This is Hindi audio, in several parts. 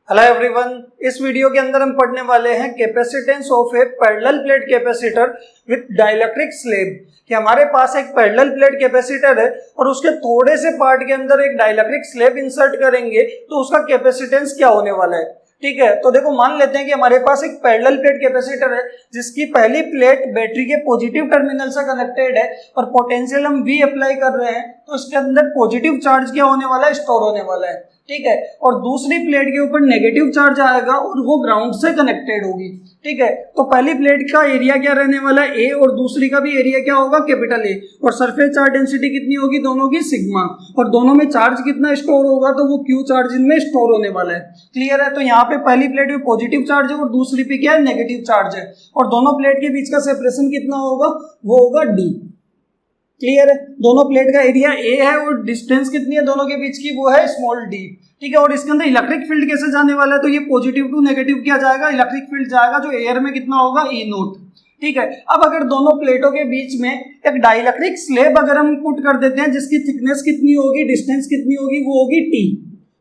हेलो एवरीवन, इस वीडियो के अंदर हम पढ़ने वाले हैं capacitance of A parallel plate capacitor with dielectric slab. कि हमारे पास एक पैरेलल प्लेट कैपेसिटर है और उसके थोड़े से पार्ट के अंदर एक डाइलेक्ट्रिक स्लैब इंसर्ट करेंगे तो उसका कैपेसिटेंस क्या होने वाला है। ठीक है, तो देखो मान लेते हैं कि हमारे पास एक पैरेलल प्लेट कैपेसिटर है जिसकी पहली प्लेट बैटरी के पॉजिटिव टर्मिनल से कनेक्टेड है और पोटेंशियल हम V अप्लाई कर रहे हैं, तो इसके अंदर पॉजिटिव चार्ज क्या होने वाला है, स्टोर होने वाला है। ठीक है, और दूसरी प्लेट के ऊपर नेगेटिव चार्ज आएगा और वो ग्राउंड से कनेक्टेड होगी। ठीक है, तो पहली प्लेट का एरिया क्या रहने वाला है, ए, और दूसरी का भी एरिया क्या होगा, कैपिटल ए, और सरफेस चार्ज डेंसिटी कितनी होगी, दोनों की सिग्मा, और दोनों में चार्ज कितना स्टोर होगा, तो वो क्यू चार्ज इनमें स्टोर होने वाला है। क्लियर है, तो यहाँ पे पहली प्लेट में पॉजिटिव चार्ज है और दूसरी पे क्या है, नेगेटिव चार्ज है, और दोनों प्लेट के बीच का सेपरेशन कितना होगा, वो होगा डी। क्लियर है, दोनों प्लेट का एरिया ए है और डिस्टेंस कितनी है दोनों के बीच की, वो है स्मॉल डी। ठीक है, और इसके अंदर इलेक्ट्रिक फील्ड कैसे जाने वाला है, तो ये पॉजिटिव टू नेगेटिव क्या जाएगा, इलेक्ट्रिक फील्ड जाएगा जो एयर में कितना होगा, ई नोट। ठीक है, अब अगर दोनों प्लेटों के बीच में एक डाइलेक्ट्रिक स्लैब अगर हम पुट कर देते हैं जिसकी थिकनेस कितनी होगी, डिस्टेंस कितनी होगी, वो होगी टी।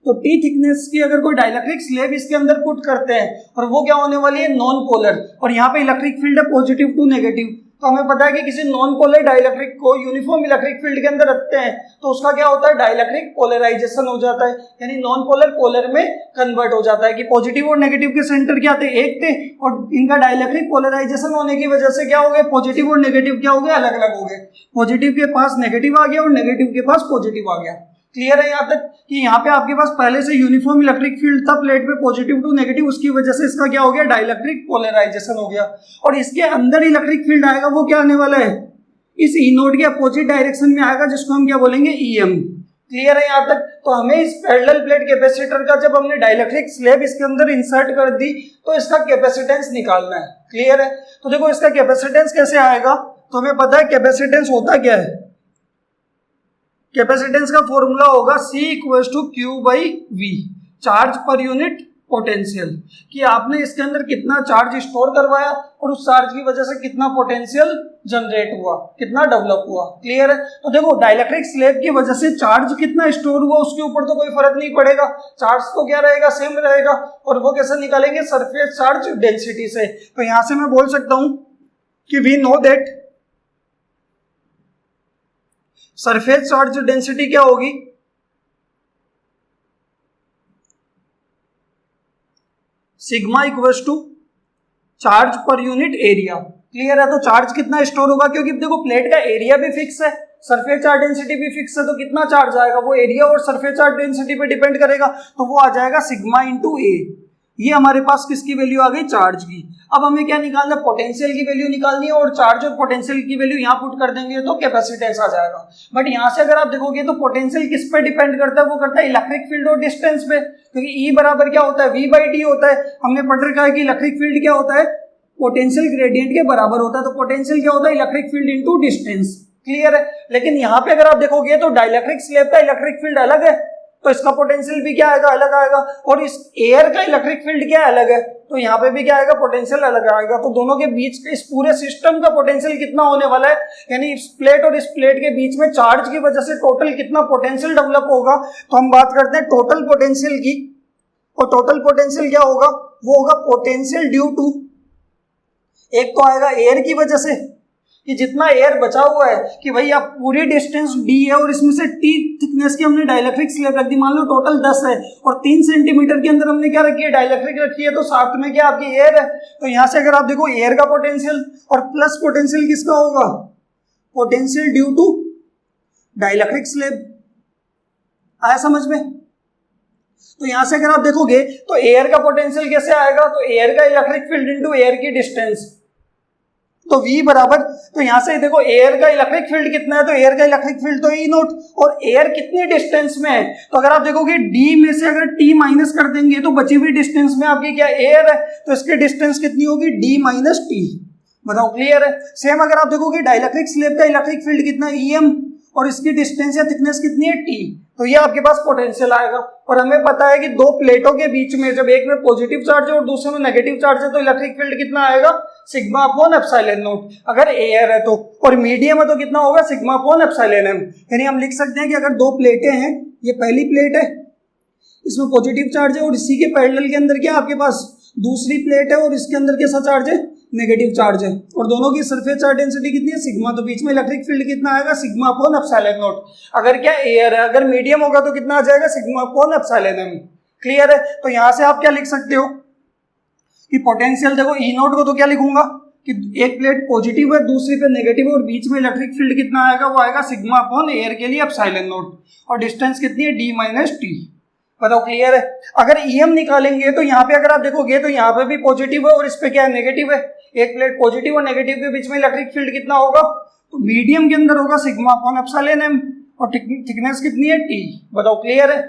तो टी थिकनेस की अगर कोई डाइलेक्ट्रिक स्लैब इसके अंदर पुट करते हैं और वो क्या होने वाली है, नॉन पोलर, और यहाँ पे इलेक्ट्रिक फील्ड है पॉजिटिव टू नेगेटिव। तो हमें पता है कि किसी नॉन पोलर डाइलेक्ट्रिक को यूनिफॉर्म इलेक्ट्रिक फील्ड के अंदर रखते हैं तो उसका क्या होता है, डाइलेक्ट्रिक पोलराइजेशन हो जाता है, यानी नॉन पोलर पोलर में कन्वर्ट हो जाता है। कि पॉजिटिव और नेगेटिव के सेंटर क्या थे, एक थे, और इनका डाइलेक्ट्रिक पोलराइजेशन होने की वजह से क्या हो गए, पॉजिटिव और नेगेटिव क्या हो गए, अलग अलग हो गए। पॉजिटिव के पास नेगेटिव आ गया और नेगेटिव के पास पॉजिटिव आ गया। क्लियर है यहाँ तक, कि यहाँ पे आपके पास पहले से यूनिफॉर्म इलेक्ट्रिक फील्ड था प्लेट पे पॉजिटिव टू नेगेटिव, उसकी वजह से इसका क्या हो गया, डाइलेक्ट्रिक पोलराइजेशन हो गया, और इसके अंदर इलेक्ट्रिक फील्ड आएगा वो क्या आने वाला है, इस ई नोड के अपोजिट डायरेक्शन में आएगा जिसको हम क्या बोलेंगे, ईएम। क्लियर है यहाँ तक, तो हमें इस पैरेलल प्लेट कैपेसिटर का जब हमने डाइलेक्ट्रिक स्लैब इसके अंदर इंसर्ट कर दी तो इसका कैपेसिटेंस निकालना है। क्लियर है, तो देखो इसका कैपेसिटेंस कैसे आएगा, तो हमें पता है कैपेसिटेंस होता क्या है, कैपेसिटेंस का फॉर्मूला होगा C equals to Q by V, charge per unit potential. कि आपने इसके अंदर कितना चार्ज स्टोर करवाया और उस चार्ज की वजह से कितना पोटेंशियल जनरेट हुआ, कितना डेवलप हुआ। क्लियर है, तो देखो डाइलेक्ट्रिक स्लैब की वजह से चार्ज कितना स्टोर हुआ उसके ऊपर तो कोई फर्क नहीं पड़ेगा, चार्ज तो क्या रहेगा, सेम रहेगा, और वो कैसे निकालेंगे, सरफेस चार्ज डेंसिटी से। तो यहां से मैं बोल सकता हूं कि we know that surface charge density क्या होगी, sigma equals to charge per unit area. Clear है, तो चार्ज कितना स्टोर होगा, क्योंकि देखो प्लेट का एरिया भी फिक्स है, सरफेस चार्ज डेंसिटी भी फिक्स है, तो कितना चार्ज आएगा वो एरिया और सरफेस चार्ज डेंसिटी पे डिपेंड करेगा, तो वो आ जाएगा सिग्मा इंटू ए। ये हमारे पास किसकी वैल्यू आ गई, चार्ज की। अब हमें क्या निकालना है, पोटेंशियल की वैल्यू निकालनी है, और चार्ज और पोटेंशियल की वैल्यू यहाँ पुट कर देंगे तो कैपेसिटेंस आ जाएगा। बट यहाँ से अगर आप देखोगे तो पोटेंशियल किस पे डिपेंड करता है, वो करता है इलेक्ट्रिक फील्ड और डिस्टेंस पे, क्योंकि E बराबर क्या होता है, V बाई डी होता है। हमने पढ़ रखा है कि इलेक्ट्रिक फील्ड क्या होता है, पोटेंशियल ग्रेडियंट के बराबर होता है, तो पोटेंशियल क्या होता है, electric field into distance. Clear है, लेकिन यहाँ पे अगर आप देखोगे तो डाइलेक्ट्रिक स्लैब का इलेक्ट्रिक फील्ड अलग है, तो इसका पोटेंशियल भी क्या आएगा, अलग आएगा, और इस एयर का इलेक्ट्रिक फील्ड क्या अलग है, तो यहाँ पे भी क्या आएगा, पोटेंशियल अलग आएगा। तो दोनों के बीच के इस पूरे सिस्टम का पोटेंशियल कितना होने वाला है, यानी इस प्लेट और इस प्लेट के बीच में चार्ज की वजह से टोटल कितना पोटेंशियल डेवलप होगा। तो हम बात करते हैं टोटल पोटेंशियल की, और टोटल पोटेंशियल क्या होगा, वो होगा पोटेंशियल ड्यू टू, एक तो आएगा एयर की वजह से, कि जितना एयर बचा हुआ है, कि भाई आप पूरी डिस्टेंस डी है और इसमें से टी थिकनेस की हमने डाइलेक्ट्रिक स्लैब रख दी, मान लो टोटल 10 है और 3 सेंटीमीटर के अंदर हमने क्या रखी है, डाइलेक्ट्रिक रखी है, तो साथ में क्या आपकी एयर है। तो यहां से अगर आप देखो एयर का पोटेंशियल और प्लस पोटेंशियल किसका होगा, potential due to dielectric slab. आया समझ में, तो यहां से अगर आप देखोगे तो एयर का पोटेंशियल कैसे आएगा, तो एयर का इलेक्ट्रिक फील्ड इंटू एयर की डिस्टेंस, तो V बराबर, तो यहां से देखो एयर का इलेक्ट्रिक फील्ड कितना है, तो एयर का इलेक्ट्रिक फील्ड तो E नोट, और एयर कितनी डिस्टेंस में है, तो अगर आप देखोगे D में से अगर T माइनस कर देंगे तो बची हुई डिस्टेंस में आपकी क्या एयर है, तो इसकी डिस्टेंस कितनी होगी, D माइनस T। बताओ क्लियर है। सेम अगर आप देखोगे डाइलेक्ट्रिक स्लैब का इलेक्ट्रिक फील्ड कितना है, EM, और इसकी डिस्टेंस या थिकनेस कितनी है, T, तो ये आपके पास पोटेंशियल आएगा। और हमें पता है कि दो प्लेटों के बीच में जब एक में पॉजिटिव चार्ज है और दूसरे में नेगेटिव चार्ज है तो इलेक्ट्रिक फील्ड कितना आएगा, सिग्मा अपॉन एप्सिलॉन नॉट, अगर एयर है तो, और मीडियम है तो कितना होगा, सिग्मा अपॉन एप्सिलॉन m। यानी हम लिख सकते हैं कि अगर दो प्लेटें हैं, ये पहली प्लेट है, इसमें पॉजिटिव चार्ज है और इसी के पैरेलल के अंदर क्या आपके पास दूसरी प्लेट है और इसके अंदर कैसा चार्ज है, नेगेटिव चार्ज है, और दोनों की सरफेस चार्ज डेंसिटी कितनी है, सिग्मा। तो बीच में इलेक्ट्रिक फील्ड कितना आएगा, सिग्मा अपॉन एप्सिलॉन नॉट। अगर क्या एयर है, अगर मीडियम होगा तो कितना आ जाएगा, sigma upon epsilon M. Clear है। तो यहां से आप क्या लिख सकते हो कि पोटेंशियल देखो ई नॉट को तो क्या लिखूंगा कि एक प्लेट पॉजिटिव है दूसरी पे नेगेटिव है और बीच में इलेक्ट्रिक फील्ड कितना आएगा, वो आएगा सिग्मा अपॉन एयर के लिए एप्सिलॉन नॉट, और डिस्टेंस कितनी है, डी माइनस टी। बताओ क्लियर है। अगर ईएम निकालेंगे तो यहाँ पे अगर आप देखोगे तो यहाँ पे भी पॉजिटिव है और इस पे क्या है, नेगेटिव है। एक प्लेट पॉजिटिव और नेगेटिव के बीच में इलेक्ट्रिक फील्ड कितना होगा, तो मीडियम के अंदर होगा सिग्मा अपॉन एप्सिलॉन एम, और थिकनेस कितनी है, टी। बताओ क्लियर है।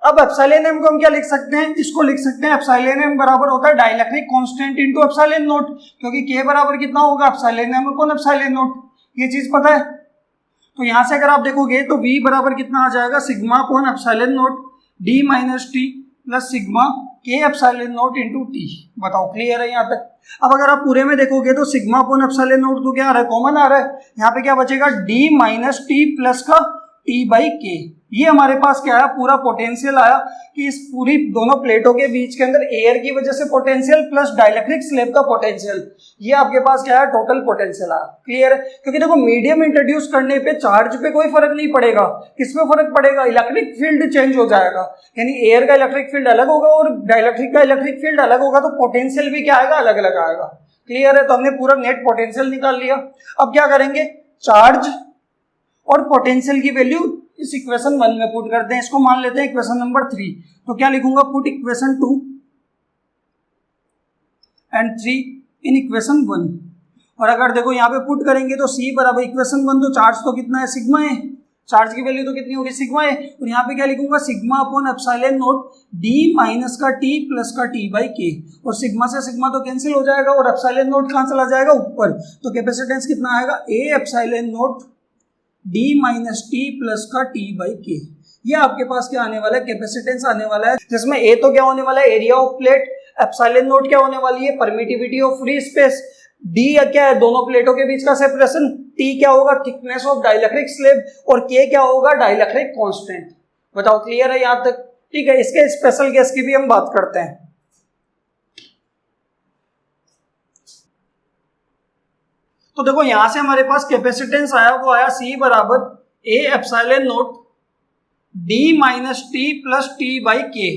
अब एप्सिलॉन एम को हम क्या लिख सकते हैं, इसको लिख सकते हैं एप्सिलॉन एम बराबर होता है dielectric constant into epsilon naught, क्योंकि के बराबर कितना होगा, epsilon M upon epsilon naught. ये चीज पता है। तो यहां से अगर आप देखोगे तो v बराबर कितना आ जाएगा, sigma upon epsilon not D minus T plus sigma के एप्सिलॉन नॉट इंटू टी। बताओ क्लियर है यहाँ तक। अब अगर आप पूरे में देखोगे तो सिग्मा अपॉन एप्सिलॉन नॉट तो क्या आ रहा है, कॉमन आ रहा है। यहाँ पे क्या बचेगा, डी माइनस टी प्लस का टी बाई के। ये हमारे पास क्या है, पूरा पोटेंशियल आया कि इस पूरी दोनों प्लेटों के बीच के अंदर एयर की वजह से पोटेंशियल प्लस डाइलेक्ट्रिक स्लैब का पोटेंशियल, ये आपके पास क्या है, टोटल पोटेंशियल आया। क्लियर है। क्योंकि देखो मीडियम इंट्रोड्यूस करने पे चार्ज पे कोई फर्क नहीं पड़ेगा, किसमें फर्क पड़ेगा, इलेक्ट्रिक फील्ड चेंज हो जाएगा, यानी एयर का इलेक्ट्रिक फील्ड अलग होगा और डाइलेक्ट्रिक का इलेक्ट्रिक फील्ड अलग होगा, तो पोटेंशियल भी क्या आएगा, अलग अलग आएगा। क्लियर है। तो हमने पूरा नेट पोटेंशियल निकाल लिया। अब क्या करेंगे, चार्ज और पोटेंशियल की वैल्यू इस इक्वेशन 1 में पुट करते हैं। इसको मान लेते हैं इक्वेशन नंबर 3। तो क्या लिखूंगा, put equation 2 and 3 in equation 1। और अगर देखो यहाँ पे पुट करेंगे तो C बराबर इक्वेशन 1, तो चार्ज तो कितना है, सिग्मा है, चार्ज की वैल्यू तो कितनी होगी, सिग्मा है। और यहाँ पे क्या लिखूंगा, sigma upon epsilon not D minus का टी प्लस का टी बाई के, और सिग्मा से सिग्मा तो कैंसिल हो जाएगा और एप्सिलॉन नॉट कहाँ चला जाएगा, ऊपर। तो कैपेसिटेंस कितना आएगा, A epsilon not D minus T plus का टी बाई के। ये आपके पास क्या आने वाला है, कैपेसिटेंस आने वाला है, जिसमें ए तो क्या होने वाला है, area of plate, epsilon not क्या होने वाली है, permittivity of free space, D क्या है, दोनों प्लेटों के बीच का सेपरेशन, टी क्या होगा, थिकनेस ऑफ डाइलेक्ट्रिक स्लैब, और के क्या होगा, डाइलेक्ट्रिक कांस्टेंट। बताओ क्लियर है यहाँ तक। ठीक है। इसके स्पेशल केस की भी हम बात करते हैं। तो देखो यहां से हमारे पास कैपेसिटेंस आया, वो आया C बराबर A epsilon not D minus T plus T by के।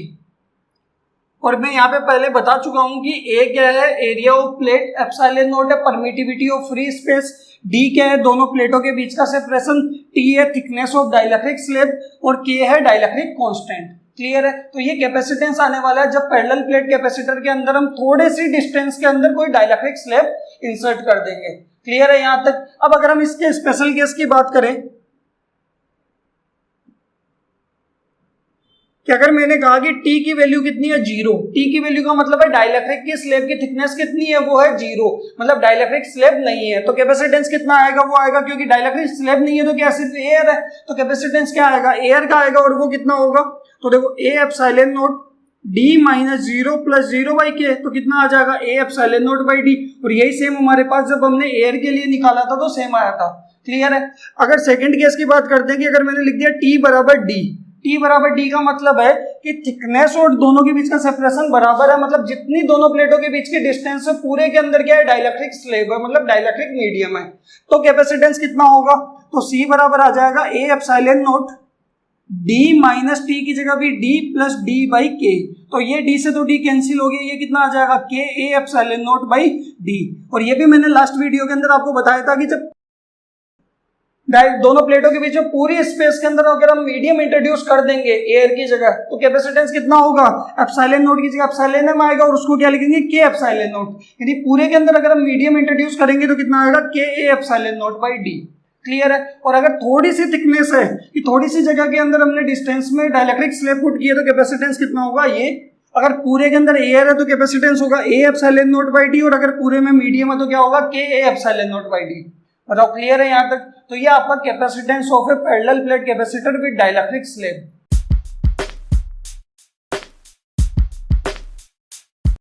और मैं यहाँ पे पहले बता चुका हूं कि ए क्या है, area of plate, epsilon naught है permittivity of free space, D क्या है, दोनों प्लेटों के बीच का सेपरेशन, टी है थिकनेस ऑफ डाइलेक्ट्रिक स्लैब, और के है डाइलेक्ट्रिक कांस्टेंट। क्लियर है। तो ये कैपेसिटेंस आने वाला है जब पैरेलल प्लेट कैपेसिटर के अंदर हम थोड़े सी डिस्टेंस के अंदर कोई डाइलेक्ट्रिक स्लैब इंसर्ट कर देंगे। क्लियर है यहां तक। अब अगर हम इसके स्पेशल केस की बात करें कि अगर मैंने कहा कि T की वैल्यू कितनी है, 0, T की वैल्यू का मतलब है डाइलेक्ट्रिक की स्लैब की थिकनेस कितनी है, वो है 0, मतलब डाइलेक्ट्रिक स्लैब नहीं है, तो कैपेसिटेंस कितना आएगा, वो आएगा, क्योंकि डाइलेक्ट्रिक स्लैब नहीं है तो क्या सिर्फ एयर है, तो कैपेसिटेंस क्या आएगा, एयर का आएगा, और वो कितना होगा, तो देखो A epsilon not D minus 0 plus 0 by के, तो कितना आ जाएगा, A epsilon not by D. और यही सेम हमारे पास जब हमने एयर के लिए निकाला था तो सेम आया था। क्लियर है। अगर सेकंड केस की बात करते हैं कि अगर मैंने लिख दिया T बराबर डी, T बराबर डी का मतलब है कि थिकनेस और दोनों के बीच का सेपरेशन बराबर है, मतलब जितनी दोनों प्लेटों के बीच की डिस्टेंस है पूरे के अंदर क्या है, डाइलेक्ट्रिक स्लैब है, मतलब डाइलेक्ट्रिक मीडियम है, तो कैपेसिटेंस कितना होगा, तो C बराबर आ जाएगा A epsilon not D minus T की जगह भी डी प्लस डी बाई के, तो ये डी से तो डी कैंसिल हो गया, ये कितना आ जाएगा, के A epsilon not by D. और ये भी मैंने लास्ट वीडियो के अंदर आपको बताया था कि जब दोनों प्लेटों के बीच में पूरी स्पेस के अंदर अगर हम मीडियम इंट्रोड्यूस कर देंगे एयर की जगह, तो कैपेसिटेंस कितना होगा, एप्सिलॉन नॉट की जगह एप्सिलॉन एम आएगा, और उसको क्या लिखेंगे, के एप्सिलॉन नॉट। यदि पूरे के अंदर अगर हम मीडियम इंट्रोड्यूस करेंगे तो कितना आएगा, के A epsilon not by D. Clear है। और अगर थोड़ी सी थिकनेस है कि थोड़ी सी जगह के अंदर हमने डिस्टेंस में डाइलेक्ट्रिक स्लैब पुट किया तो कैपेसिटेंस कितना होगा, ये अगर पूरे के अंदर एयर है तो कैपेसिटेंस होगा A epsilon not by D, और अगर पूरे में मीडियम है तो क्या होगा, के A epsilon not by D. बताओ क्लियर है यहाँ तक। तो ये आपका capacitance of A parallel plate capacitor with dielectric slab.